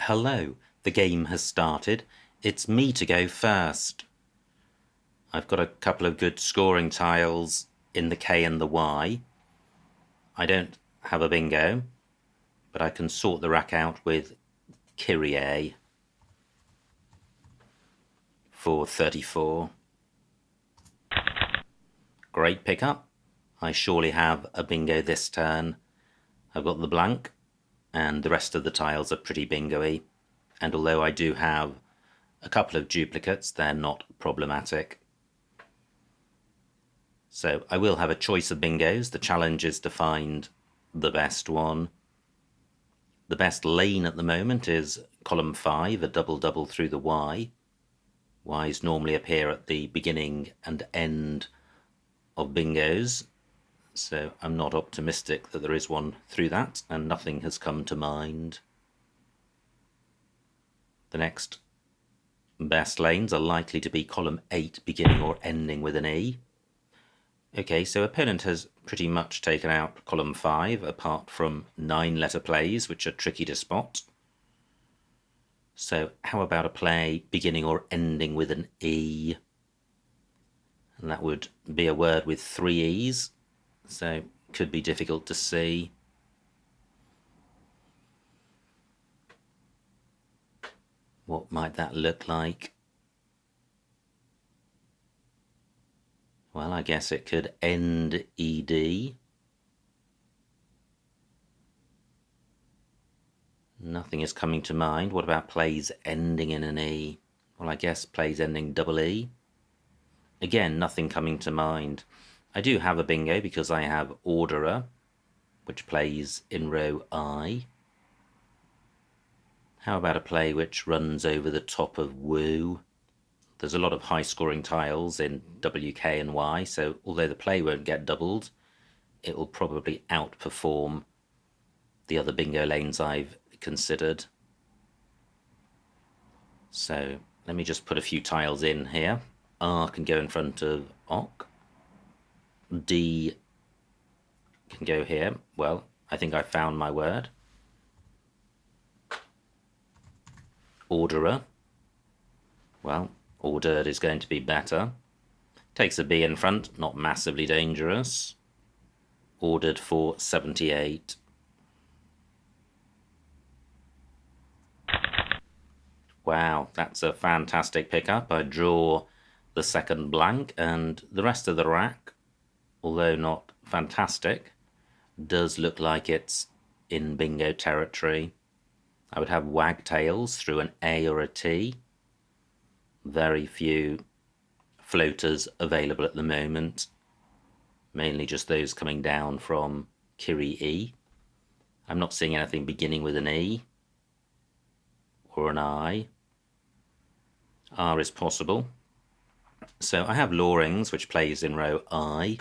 Hello, the game has started. It's me to go first. I've got a couple of good scoring tiles in the K and the Y. I don't have a bingo, but I can sort the rack out with Kyrie for 34. Great pickup. I surely have a bingo this turn. I've got the blank, and the rest of the tiles are pretty bingo-y. And although I do have a couple of duplicates, they're not problematic. So I will have a choice of bingos. The challenge is to find the best one. The best lane at the moment is column 5, a double-double through the Y. Ys normally appear at the beginning and end of bingos, so I'm not optimistic that there is one through that, and nothing has come to mind. The next best lanes are likely to be column 8, beginning or ending with an E. Okay, so opponent has pretty much taken out column 5, apart from 9-letter plays, which are tricky to spot. So how about a play beginning or ending with an E? And that would be a word with 3 E's, so could be difficult to see. What might that look like? Well, I guess it could end ED. Nothing is coming to mind. What about plays ending in an E? Well, I guess plays ending double E. Again, nothing coming to mind. I do have a bingo because I have orderer, which plays in row I. How about a play which runs over the top of woo? There's a lot of high-scoring tiles in W, K and Y, so although the play won't get doubled, it will probably outperform the other bingo lanes I've considered. So let me just put a few tiles in here. R can go in front of OK. D can go here. Well, I think I found my word. Orderer. Well, ordered is going to be better. Takes a B in front, not massively dangerous. Ordered for 78. Wow, that's a fantastic pickup. I draw the second blank, and the rest of the rack, although not fantastic, does look like it's in bingo territory. I would have wagtails through an A or a T. Very few floaters available at the moment, mainly just those coming down from Kiri E. I'm not seeing anything beginning with an E or an I. R is possible. So I have Loring's, which plays in row I.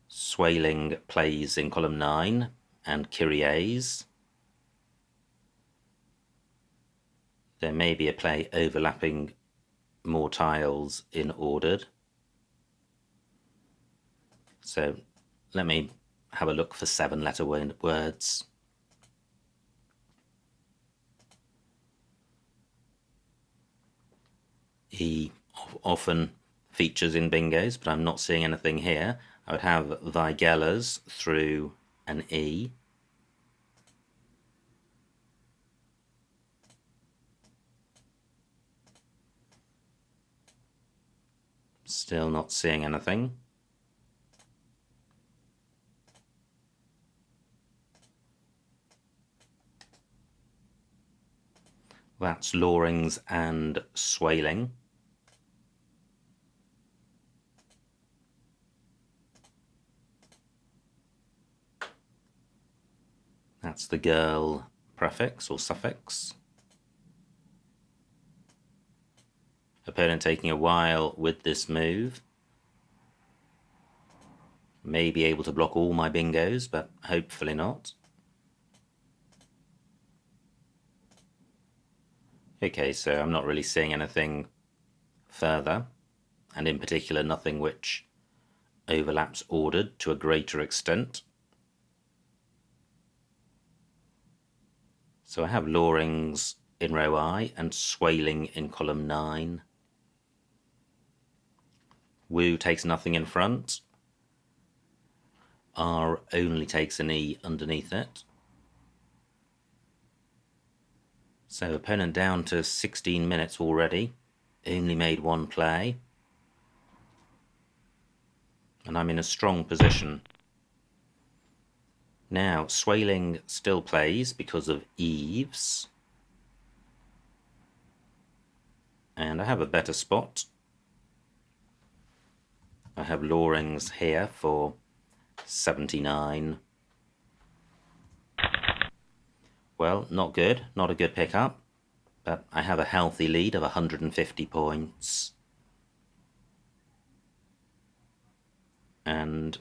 Swaling plays in column 9, and Kyrie's. There may be a play overlapping more tiles in ordered. So let me have a look for 7-letter words. E often features in bingos, but I'm not seeing anything here. I would have Vigelas through an E. Still not seeing anything. That's Loring's and Swaling. That's the girl prefix or suffix. Opponent taking a while with this move. May be able to block all my bingos, but hopefully not. Okay, so I'm not really seeing anything further, and in particular nothing which overlaps ordered to a greater extent. So I have Loring's in row I and Swaling in column 9. Woo takes nothing in front. R only takes an E underneath it. So opponent down to 16 minutes already. Only made one play. And I'm in a strong position. Now, Swaling still plays because of eaves. And I have a better spot. I have Loring's here for 79. Well, not good. Not a good pickup. But I have a healthy lead of 150 points. And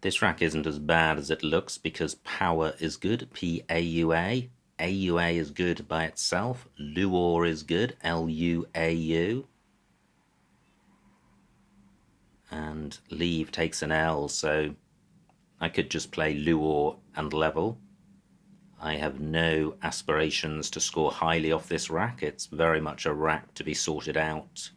this rack isn't as bad as it looks because power is good, P-A-U-A. A-U-A is good by itself. Luau is good, L-U-A-U. And leave takes an L, so I could just play Luau and level. I have no aspirations to score highly off this rack. It's very much a rack to be sorted out.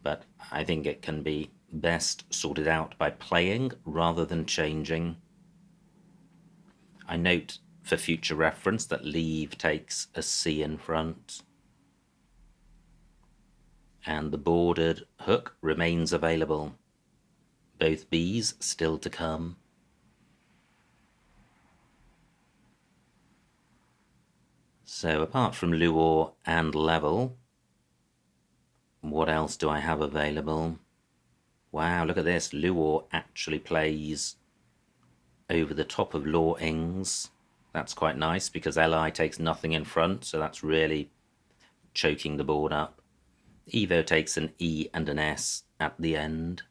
But I think it can be best sorted out by playing rather than changing. I note for future reference that leave takes a C in front. And the bordered hook remains available. Both Bs still to come. So apart from Luau and level, what else do I have available? Wow, look at this. Luau actually plays over the top of Law Ings. That's quite nice because Li takes nothing in front, so that's really choking the board up. Evo takes an E and an S at the end.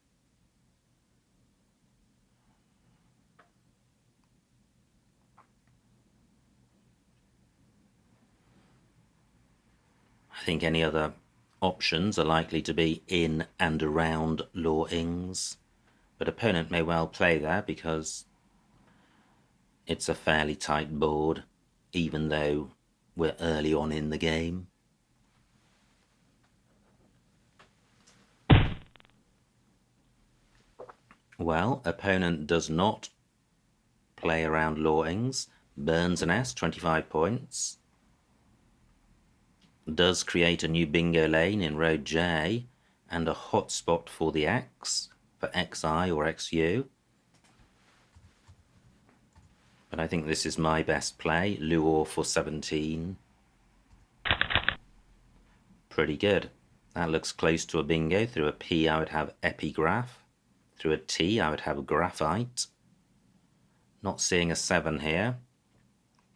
I think any other options are likely to be in and around Law Ings, but opponent may well play there because it's a fairly tight board, even though we're early on in the game. Well, opponent does not play around Law Ings, burns an S, 25 points. Does create a new bingo lane in row J and a hotspot for the X, for XI or XU. But I think this is my best play, Luau for 17. Pretty good. That looks close to a bingo. Through a P I would have epigraph. Through a T I would have graphite. Not seeing a 7 here.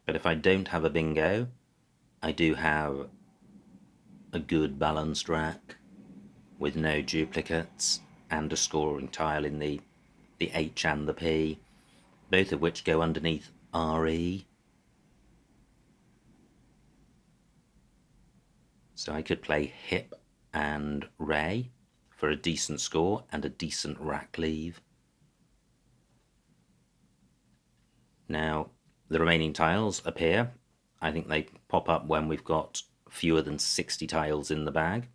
But if I don't have a bingo, I do have a good balanced rack with no duplicates and a scoring tile in the H and the P, both of which go underneath RE. So I could play Hip and Ray for a decent score and a decent rack leave. Now, the remaining tiles appear. I think they pop up when we've got fewer than 60 tiles in the bag,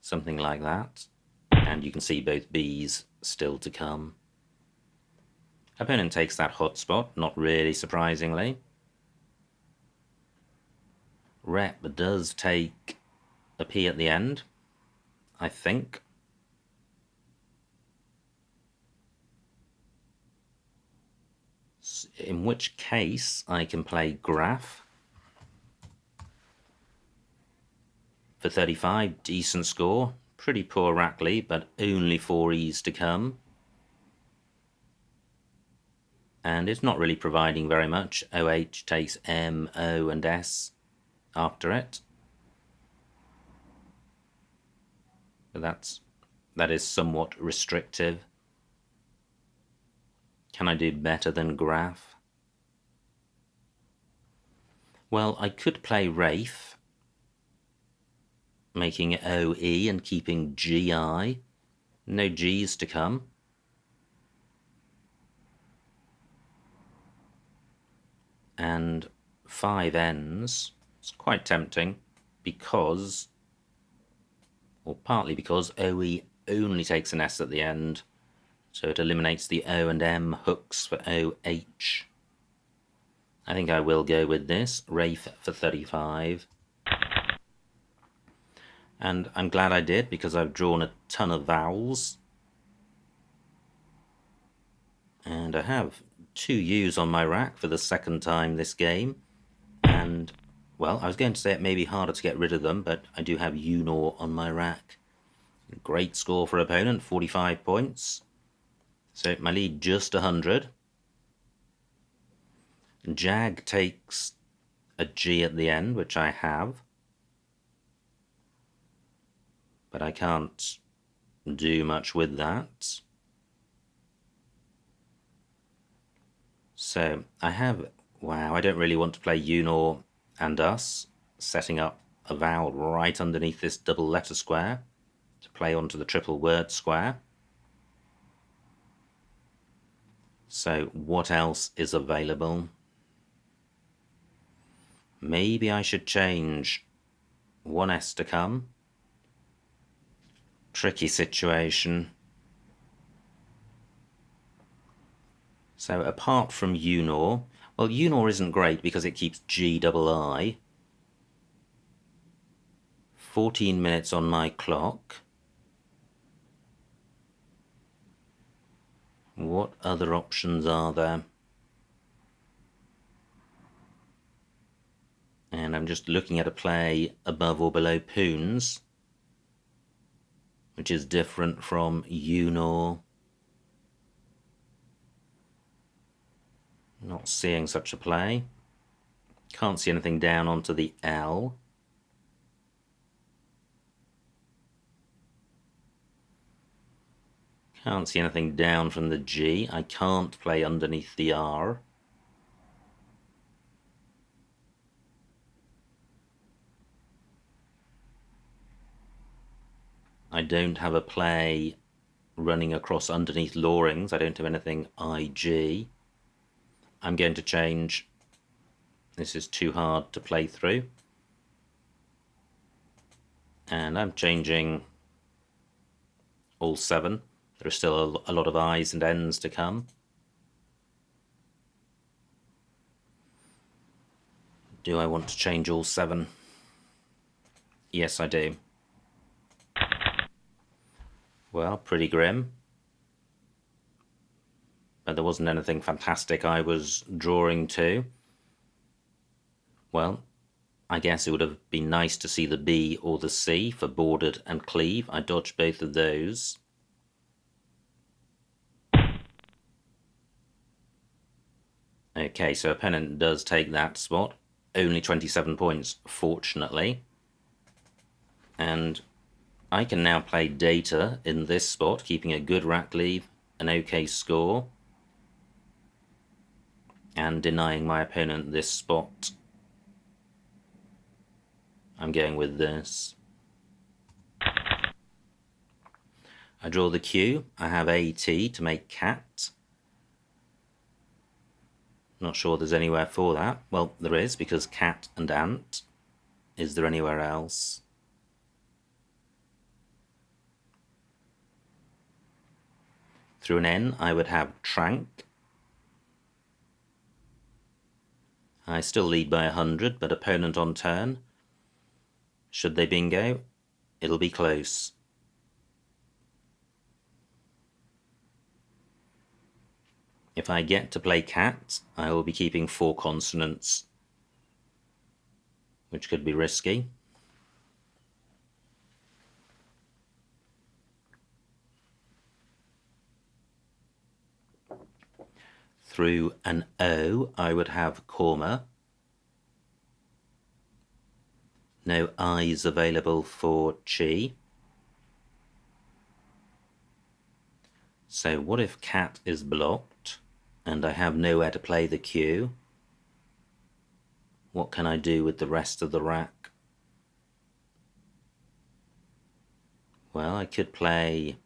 something like that. And you can see both Bs still to come. Opponent takes that hotspot, not really surprisingly. Rep does take a P at the end, I think. In which case I can play Graph for 35, decent score. Pretty poor rack lead, but only 4 E's to come. And it's not really providing very much. OH takes M, O and S after it. But that is somewhat restrictive. Can I do better than Graph? Well, I could play Wraith, making it OE and keeping GI. No G's to come. and 5 ends. It's quite tempting because, or partly because, OE only takes an S at the end, so it eliminates the O and M hooks for OH. I think I will go with this, Wraith for 35. And I'm glad I did, because I've drawn a ton of vowels. And I have 2 U's on my rack for the second time this game. And, well, I was going to say it may be harder to get rid of them, but I do have Unor on my rack. Great score for opponent, 45 points. So my lead just 100. Jag takes a G at the end, which I have. But I can't do much with that. So I have, wow, I don't really want to play Unor and Us, setting up a vowel right underneath this double letter square to play onto the triple word square. So what else is available? Maybe I should change one S to come. Tricky situation. So apart from Unor, well, Unor isn't great because it keeps GII. 14 minutes on my clock. What other options are there? And I'm just looking at a play above or below Poons, which is different from Unor. Not seeing such a play. Can't see anything down onto the L. Can't see anything down from the G. I can't play underneath the R. I don't have a play running across underneath Loring's. I don't have anything IG. I'm going to change. This is too hard to play through. And I'm changing all 7. There are still a lot of I's and N's to come. Do I want to change all 7? Yes, I do. Well, pretty grim. But there wasn't anything fantastic I was drawing to. Well, I guess it would have been nice to see the B or the C for bordered and cleave. I dodged both of those. Okay, so opponent does take that spot. Only 27 points, fortunately. And I can now play data in this spot, keeping a good rack leave, an okay score, and denying my opponent this spot. I'm going with this. I draw the Q. I have AT to make cat. Not sure there's anywhere for that. Well, there is, because cat and ant. Is there anywhere else? Through an N, I would have trank. I still lead by 100, but opponent on turn. Should they bingo, it'll be close. If I get to play cat, I will be keeping 4 consonants, which could be risky. Through an O, I would have korma. No I's available for chi. So what if cat is blocked and I have nowhere to play the Q? What can I do with the rest of the rack? Well, I could play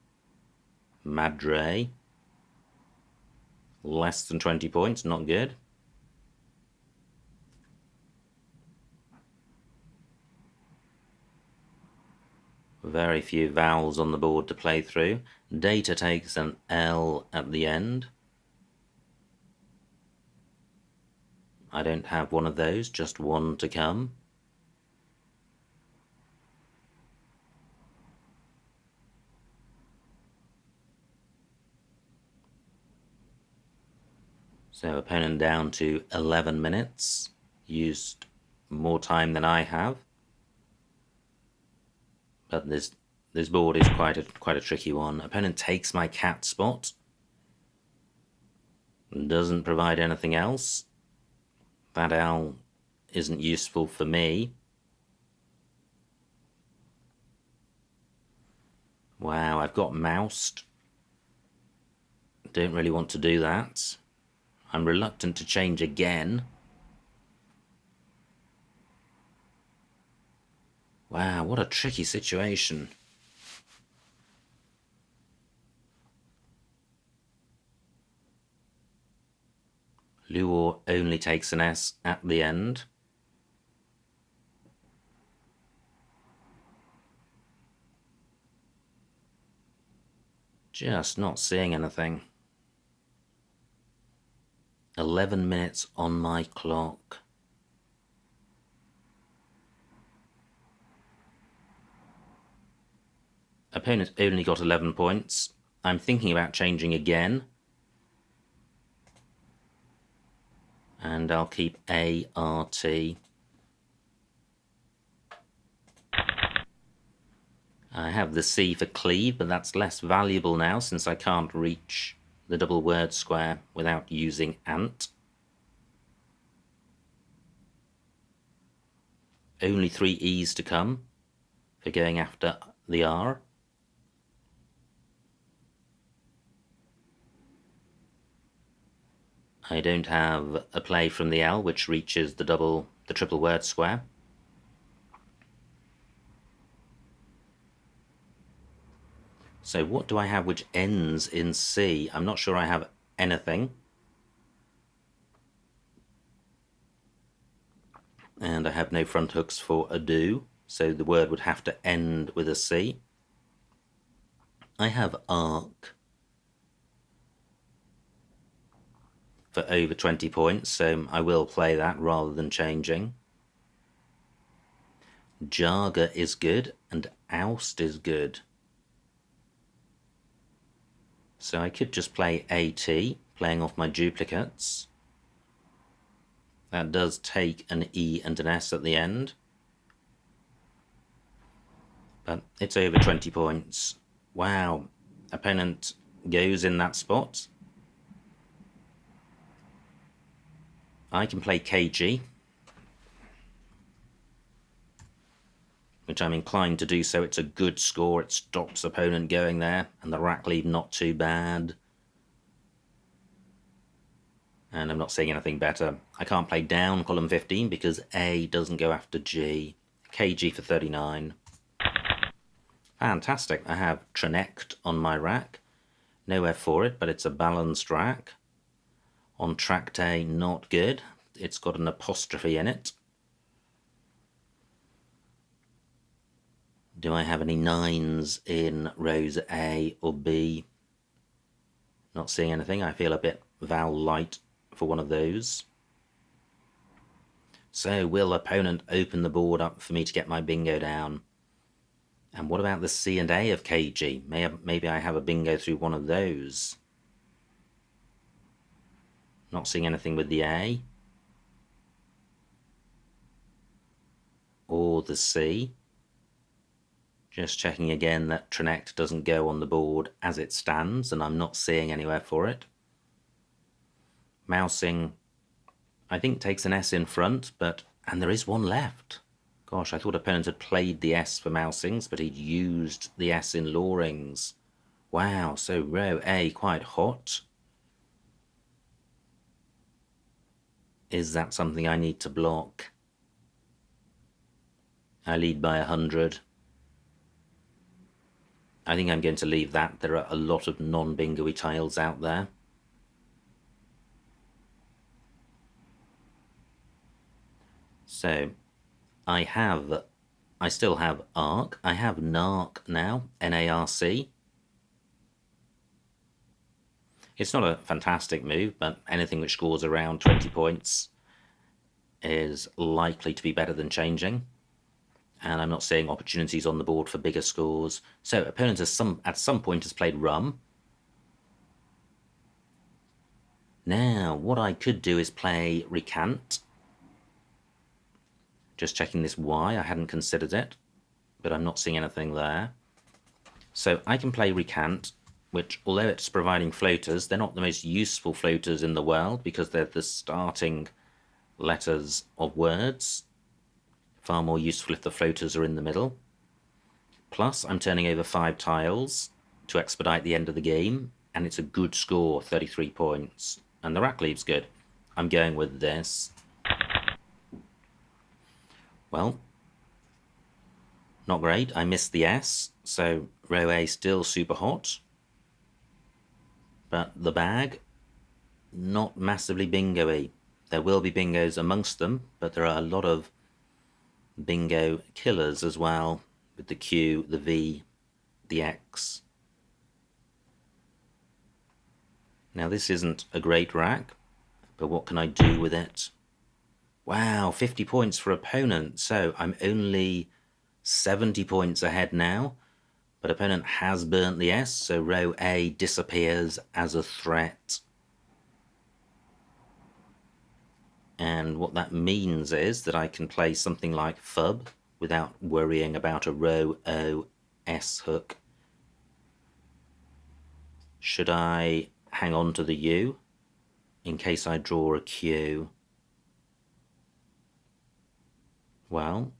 madre. Less than 20 points, not good. Very few vowels on the board to play through. Data takes an L at the end. I don't have one of those, just one to come. So opponent down to 11 minutes, used more time than I have. But this board is quite a tricky one. Opponent takes my cat spot. Doesn't provide anything else. That L isn't useful for me. Wow, I've got moused. Don't really want to do that. I'm reluctant to change again. Wow, what a tricky situation. Luor only takes an S at the end. Just not seeing anything. 11 minutes on my clock. Opponent's only got 11 points. I'm thinking about changing again. And I'll keep ART. I have the C for cleave, but that's less valuable now since I can't reach the double word square without using ant. Only 3 E's to come for going after the R. I don't have a play from the L which reaches the triple word square. So what do I have which ends in C? I'm not sure I have anything. And I have no front hooks for a do, so the word would have to end with a C. I have arc for over 20 points, so I will play that rather than changing. Jaga is good, and oust is good. So I could just play AT, playing off my duplicates. That does take an E and an S at the end. But it's over 20 points. Wow, opponent goes in that spot. I can play KG, which I'm inclined to do so. It's a good score. It stops opponent going there, and the rack lead not too bad. And I'm not seeing anything better. I can't play down column 15 because A doesn't go after G. KG for 39. Fantastic. I have Trinect on my rack. Nowhere for it, but it's a balanced rack. On track day, not good. It's got an apostrophe in it. Do I have any 9s in rows A or B? Not seeing anything. I feel a bit vowel light for one of those. So will opponent open the board up for me to get my bingo down? And what about the C and A of KG? Maybe I have a bingo through one of those. Not seeing anything with the A. Or the C. Just checking again that Trinect doesn't go on the board as it stands, and I'm not seeing anywhere for it. Mousing, I think, takes an S in front, and there is one left. Gosh, I thought opponent had played the S for mousings, but he'd used the S in lorings. Wow, so row A quite hot. Is that something I need to block? I lead by 100. I think I'm going to leave that. There are a lot of non-bingo-y tiles out there. So I have I still have Arc. I have Narc now, N-A-R-C. It's not a fantastic move, but anything which scores around 20 points is likely to be better than changing. And I'm not seeing opportunities on the board for bigger scores. So opponent at some point has played Rum. Now, what I could do is play Recant. Just checking this Y, I hadn't considered it, but I'm not seeing anything there. So I can play Recant, which, although it's providing floaters, they're not the most useful floaters in the world because they're the starting letters of words. Far more useful if the floaters are in the middle. Plus, I'm turning over 5 tiles to expedite the end of the game, and it's a good score, 33 points. And the rack leave's good. I'm going with this. Well, not great. I missed the S, so row A still super hot. But the bag, not massively bingo-y. There will be bingos amongst them, but there are a lot of bingo killers as well, with the Q, the V, the X. Now this isn't a great rack, but what can I do with it? Wow, 50 points for opponent, so I'm only 70 points ahead now, but opponent has burnt the S, so row A disappears as a threat. And what that means is that I can play something like Fub without worrying about a row O S hook. Should I hang on to the U in case I draw a Q? Well,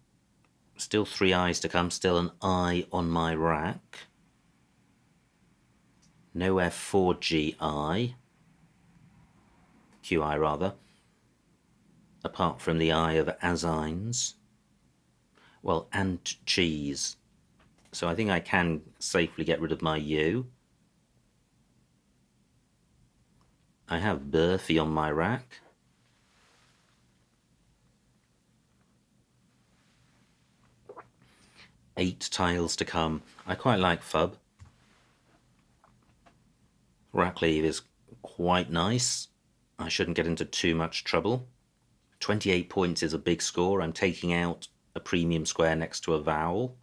still 3 I's to come, still an I on my rack. No F4 GI, QI rather, apart from the I of Azines. Well, and cheese. So I think I can safely get rid of my U. I have Burfy on my rack. Eight tiles to come. I quite like Fub. Rack leave is quite nice. I shouldn't get into too much trouble. 28 points is a big score. I'm taking out a premium square next to a vowel.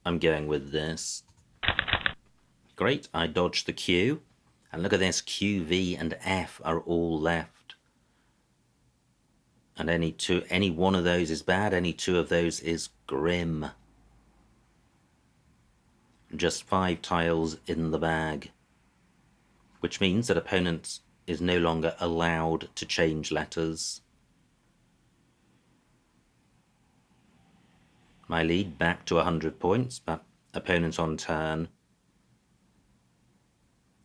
I'm going with this. Great, I dodged the Q. And look at this, Q, V, and F are all left. And any one of those is bad, any 2 of those is grim. Just 5 tiles in the bag. Which means that opponent is no longer allowed to change letters. My lead back to 100 points, but opponent on turn.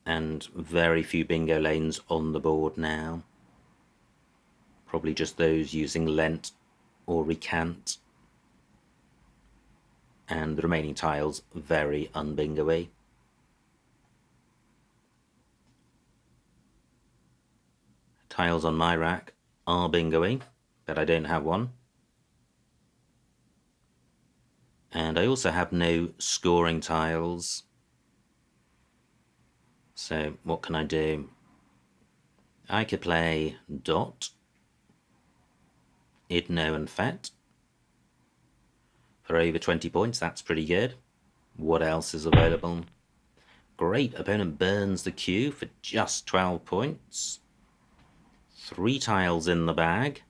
And very few bingo lanes on the board now. Probably just those using Lent or Recant. And the remaining tiles very unbingo-y. Tiles on my rack are bingo-y, but I don't have one. And I also have no scoring tiles. So what can I do? I could play Dot, Idno and Fet. For over 20 points, that's pretty good. What else is available? Great, opponent burns the Q for just 12 points. 3 tiles in the bag.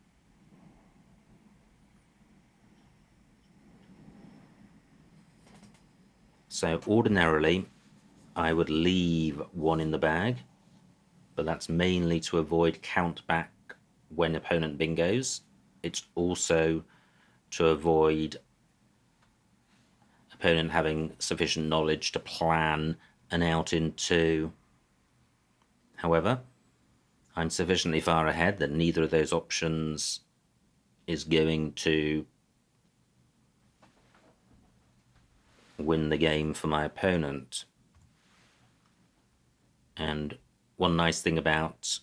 So ordinarily, I would leave 1 in the bag, but that's mainly to avoid count back when opponent bingos. It's also to avoid opponent having sufficient knowledge to plan an out in 2. However, I'm sufficiently far ahead that neither of those options is going to win the game for my opponent. And one nice thing about,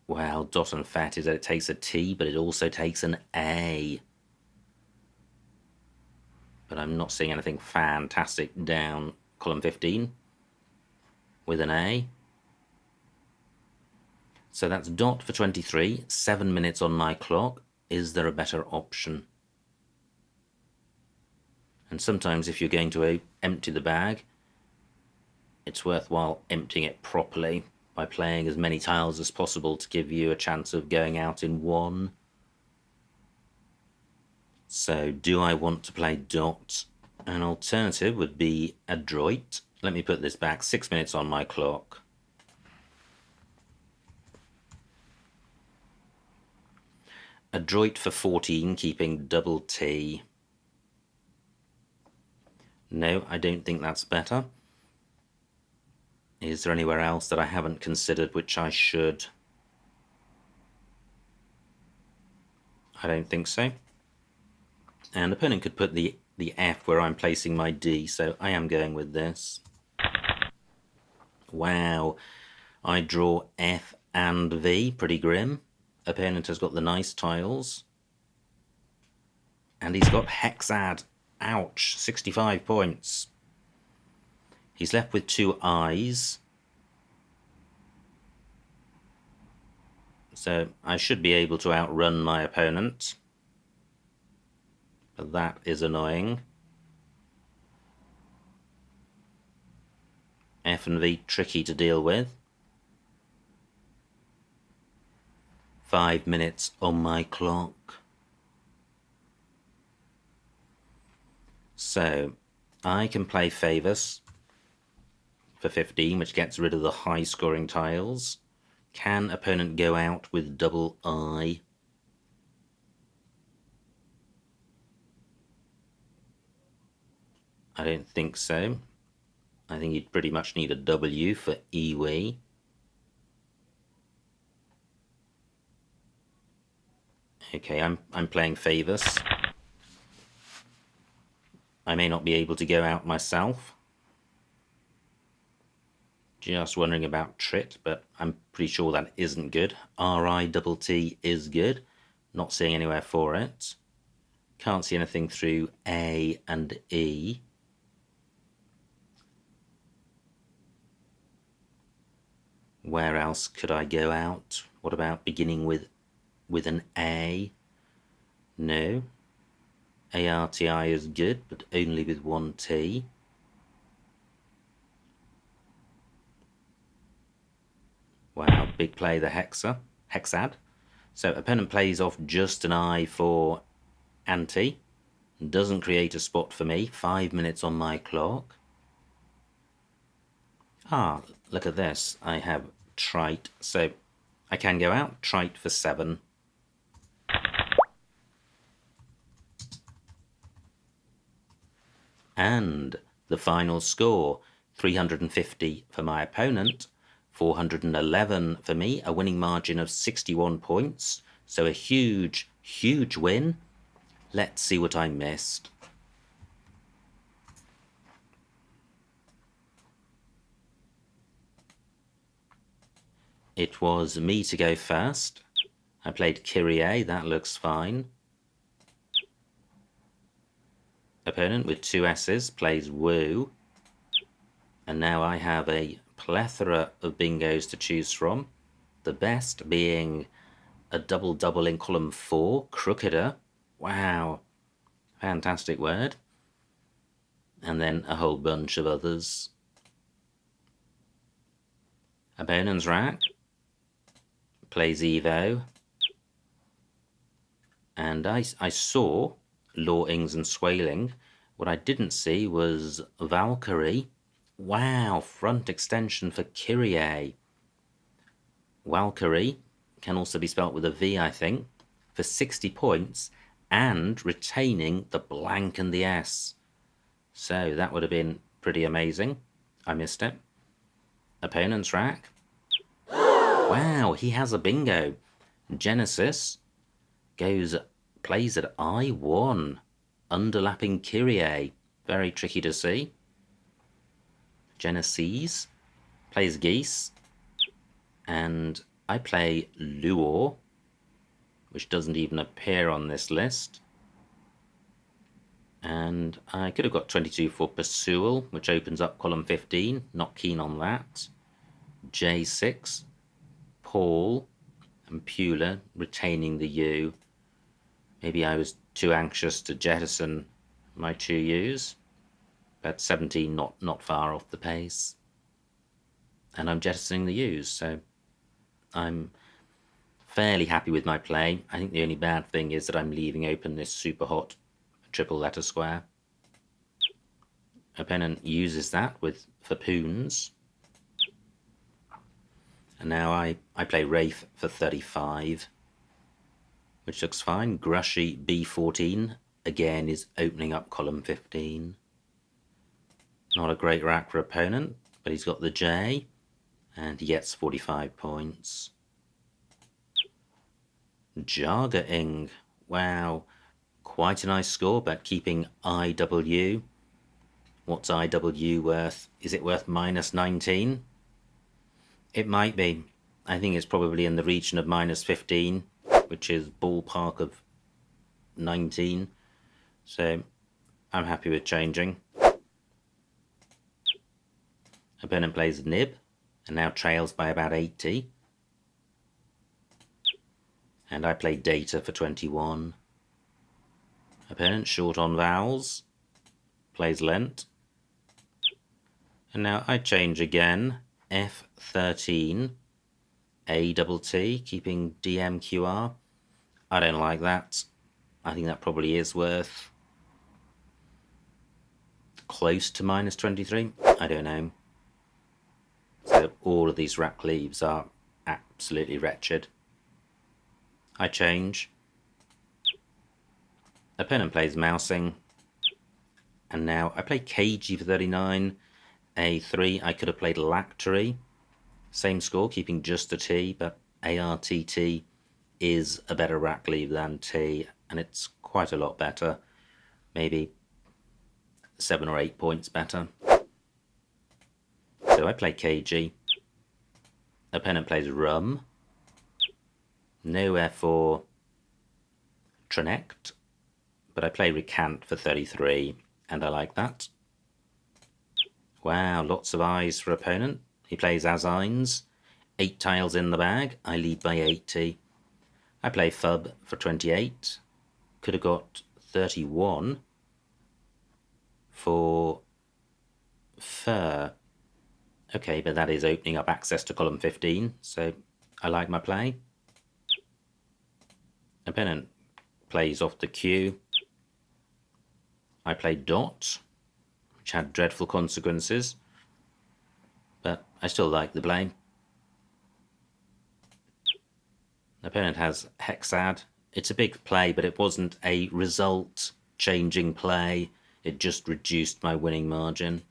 well, Dot and Fat is that it takes a T, but it also takes an A. but I'm not seeing anything fantastic down column 15 with an A. So that's dot for 23, 7 minutes on my clock. Is there a better option? And sometimes if you're going to empty the bag, it's worthwhile emptying it properly by playing as many tiles as possible to give you a chance of going out in one. So do I want to play dot? An alternative would be adroit. Let me put this back 6 minutes on my clock. Adroit for 14, keeping double T. No, I don't think that's better. Is there anywhere else that I haven't considered which I should? I don't think so. And the opponent could put the F where I'm placing my D, so I am going with this. Wow, I draw F and V, pretty grim. Opponent has got the nice tiles. And he's got Hexad. Ouch, 65 points. He's left with 2 eyes. So I should be able to outrun my opponent. But that is annoying. F and V tricky to deal with. 5 minutes on my clock. So I can play Favors for 15, which gets rid of the high scoring tiles. Can opponent go out with double I? I don't think so. I think you'd pretty much need a W for Iwi. Okay, I'm playing Favors. I may not be able to go out myself. Just wondering about Trit, but I'm pretty sure that isn't good. RITT is good. Not seeing anywhere for it. Can't see anything through A and E. Where else could I go out? What about beginning with an A? No. ARTI is good, but only with 1 T. Wow, big play, the Hexad. So opponent plays off just an I for anti. Doesn't create a spot for me. 5 minutes on my clock. Ah, look at this. I have trite. So I can go out. Trite for 7. And the final score, 350 for my opponent, 411 for me, a winning margin of 61 points. So a huge, huge win. Let's see what I missed. It was me to go first. I played Kyrie, that looks fine. Opponent with 2 S's plays Woo. And now I have a plethora of bingos to choose from. The best being a double in column 4, Crookeder. Wow, fantastic word. And then a whole bunch of others. Opponent's rack plays Evo. And I saw Lawings and Swaling. What I didn't see was Valkyrie. Wow, front extension for Kyrie. Valkyrie can also be spelt with a V, I think, for 60 points and retaining the blank and the S. So that would have been pretty amazing. I missed it. Opponent's rack. Wow, he has a bingo. Genesis plays at I1. Underlapping Kyrie. Very tricky to see. Genesis plays Geese. And I play Luor, which doesn't even appear on this list. And I could have got 22 for Pursual, which opens up column 15. Not keen on that. J6, Paul, and Pula retaining the U. Maybe I was too anxious to jettison my two U's. But 17 not far off the pace. And I'm jettisoning the U's, so I'm fairly happy with my play. I think the only bad thing is that I'm leaving open this super hot triple letter square. Opponent uses that for poons. And now I play Wraith for 35, which looks fine. Grushy B14 again is opening up column 15. Not a great rack for opponent, but he's got the J, and he gets 45 points. Jarga-ing, wow, quite a nice score, but keeping IW. What's IW worth? Is it worth minus 19? It might be. I think it's probably in the region of minus 15, which is ballpark of 19. So I'm happy with changing. Opponent plays Nib and now trails by about 80. And I play Data for 21. Opponent short on vowels, plays Lent. And now I change again, F13, ATT, keeping DMQR. I don't like that. I think that probably is worth close to minus 23. I don't know. So all of these rack leaves are absolutely wretched. I change. Opponent plays Mousing. And now I play KG for 39. A3, I could have played Lactory. Same score, keeping just the T, but ARTT is a better rack leave than T, and it's quite a lot better. Maybe 7 or 8 points better. So I play KG. Opponent plays Rum. Nowhere for Trinect, but I play Recant for 33, and I like that. Wow, lots of eyes for opponent. He plays Azines. 8 tiles in the bag. I lead by 80. I play Fub for 28. Could have got 31 for Fur. Okay, but that is opening up access to column 15, so I like my play. Opponent plays off the queue. I play Dot, which had dreadful consequences, but I still like the play. Opponent has Hexad. It's a big play, but it wasn't a result-changing play. It just reduced my winning margin.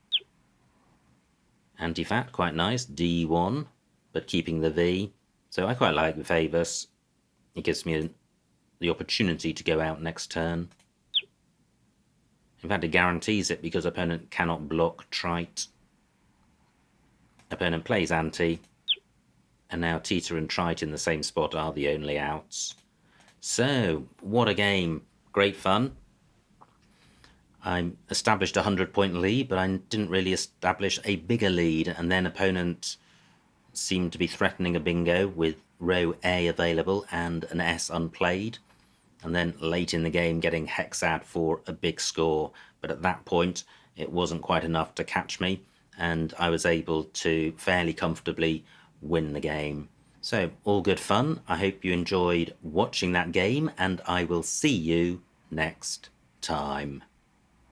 Anti-fat, quite nice. D1, but keeping the V. So I quite like the Favus. It gives me the opportunity to go out next turn. In fact, it guarantees it because opponent cannot block Trite. Opponent plays Anti. And now Teeter and Trite in the same spot are the only outs. So, what a game. Great fun. I established a 100-point lead, but I didn't really establish a bigger lead. And then opponent seemed to be threatening a bingo with row A available and an S unplayed. And then late in the game getting Hexad for a big score. But at that point, it wasn't quite enough to catch me, and I was able to fairly comfortably win the game. So, all good fun. I hope you enjoyed watching that game, and I will see you next time.